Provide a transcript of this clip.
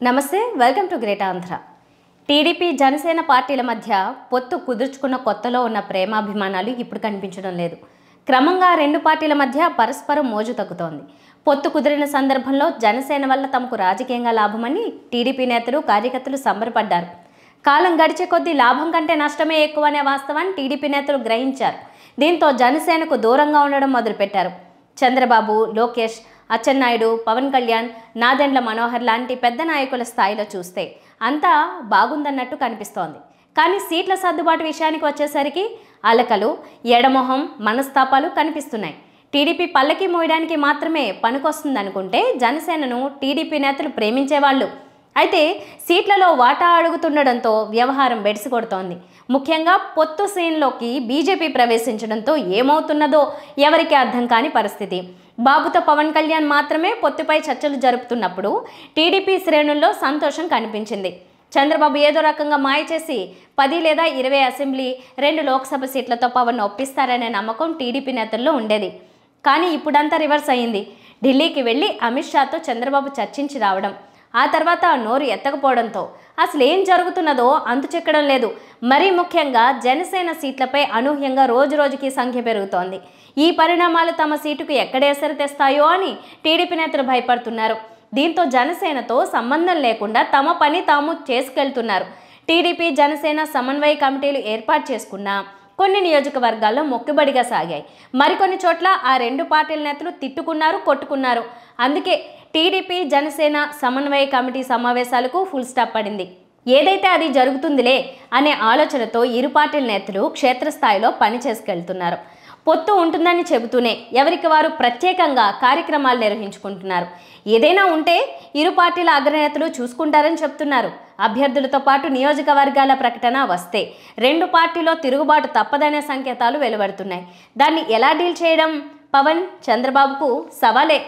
నమస్తే, welcome to great Andhra. TDP Janasena పార్టీల మధ్య పొత్తు కుదుర్చుకున్న కొత్తలో ఉన్న ప్రేమాభిమానాలు ఇప్పుడు కనిపించడం లేదు. క్రమంగా రెండు పార్టీల మధ్య పరస్పరం మోజు తగ్గుతోంది. పొత్తు కుదిరిన సందర్భంలో జనసేన వల్ల తమకు రాజకీయంగా లాభమని టీడీపీ నేతలు కార్యకర్తలు సంబరపడ్డారు. కాలం గడిచే కొద్దీ లాభం కంటే నష్టమే ఎక్కువ అనే వాస్తవాన్ని టీడీపీ నేతలు గ్రహించారు. దీంతో జనసేనకు దూరంగా ఉండడం మొదలుపెట్టారు. చంద్రబాబు, లోకేష్, అచ్చెన్నాయుడు, పవన్ కళ్యాణ్, నాదెండ్ల మనోహర్ లాంటి పెద్ద నాయకుల స్థాయిలో చూస్తే అంతా బాగుందన్నట్టు కనిపిస్తోంది. కానీ సీట్ల సర్దుబాటు విషయానికి వచ్చేసరికి అలకలు, ఎడమొహం, మనస్తాపాలు కనిపిస్తున్నాయి. టీడీపీ పల్లకి మోయడానికి మాత్రమే పనికొస్తుందనుకుంటే జనసేనను టీడీపీ నేతలు ప్రేమించేవాళ్ళు. అయితే సీట్లలో వాటా అడుగుతుండడంతో వ్యవహారం బెడిసికొడుతోంది. ముఖ్యంగా పొత్తు సీన్లోకి బీజేపీ ప్రవేశించడంతో ఏమవుతున్నదో ఎవరికీ అర్థం కాని పరిస్థితి. బాబుతో పవన్ కళ్యాణ్ మాత్రమే పొత్తుపై చర్చలు జరుపుతున్నప్పుడు టీడీపీ శ్రేణుల్లో సంతోషం కనిపించింది. చంద్రబాబు ఏదో రకంగా మాయ చేసి 10 లేదా 20 అసెంబ్లీ, 2 లోక్సభ సీట్లతో పవన్ ఒప్పిస్తారనే నమ్మకం టీడీపీ నేతల్లో ఉండేది. కానీ ఇప్పుడంతా రివర్స్ అయ్యింది. ఢిల్లీకి వెళ్ళి అమిత్ షాతో చంద్రబాబు చర్చించి రావడం, ఆ తర్వాత నోరు ఎత్తకపోవడంతో అసలు ఏం జరుగుతున్నదో అంతు చిక్కడం లేదు. మరీ ముఖ్యంగా జనసేన సీట్లపై అనూహ్యంగా రోజురోజుకి సంఖ్య పెరుగుతోంది. ఈ పరిణామాలు తమ సీటుకు ఎక్కడ ఎసరు తెస్తాయో అని టీడీపీ నేతలు భయపడుతున్నారు. దీంతో జనసేనతో సంబంధం లేకుండా తమ పని తాము చేసుకెళ్తున్నారు. టీడీపీ జనసేన సమన్వయ కమిటీలు ఏర్పాటు చేసుకున్నా కొన్ని నియోజకవర్గాల్లో మొక్కుబడిగా సాగాయి. మరికొన్ని చోట్ల ఆ రెండు పార్టీల నేతలు తిట్టుకున్నారు, కొట్టుకున్నారు. అందుకే టీడీపీ జనసేన సమన్వయ కమిటీ సమావేశాలకు ఫుల్ స్టాప్ పడింది. ఏదైతే అది జరుగుతుందిలే అనే ఆలోచనతో ఇరు పార్టీల నేతలు క్షేత్రస్థాయిలో పని చేసుకెళ్తున్నారు. పొత్తు ఉంటుందని చెబుతూనే ఎవరికి వారు ప్రత్యేకంగా కార్యక్రమాలు నిర్వహించుకుంటున్నారు. ఏదైనా ఉంటే ఇరు పార్టీల అగ్రనేతలు చూసుకుంటారని చెప్తున్నారు. అభ్యర్థులతో పాటు నియోజకవర్గాల ప్రకటన వస్తే రెండు పార్టీలో తిరుగుబాటు తప్పదనే సంకేతాలు వెలువడుతున్నాయి. దాన్ని ఎలా డీల్ చేయడం పవన్, చంద్రబాబుకు సవాలే.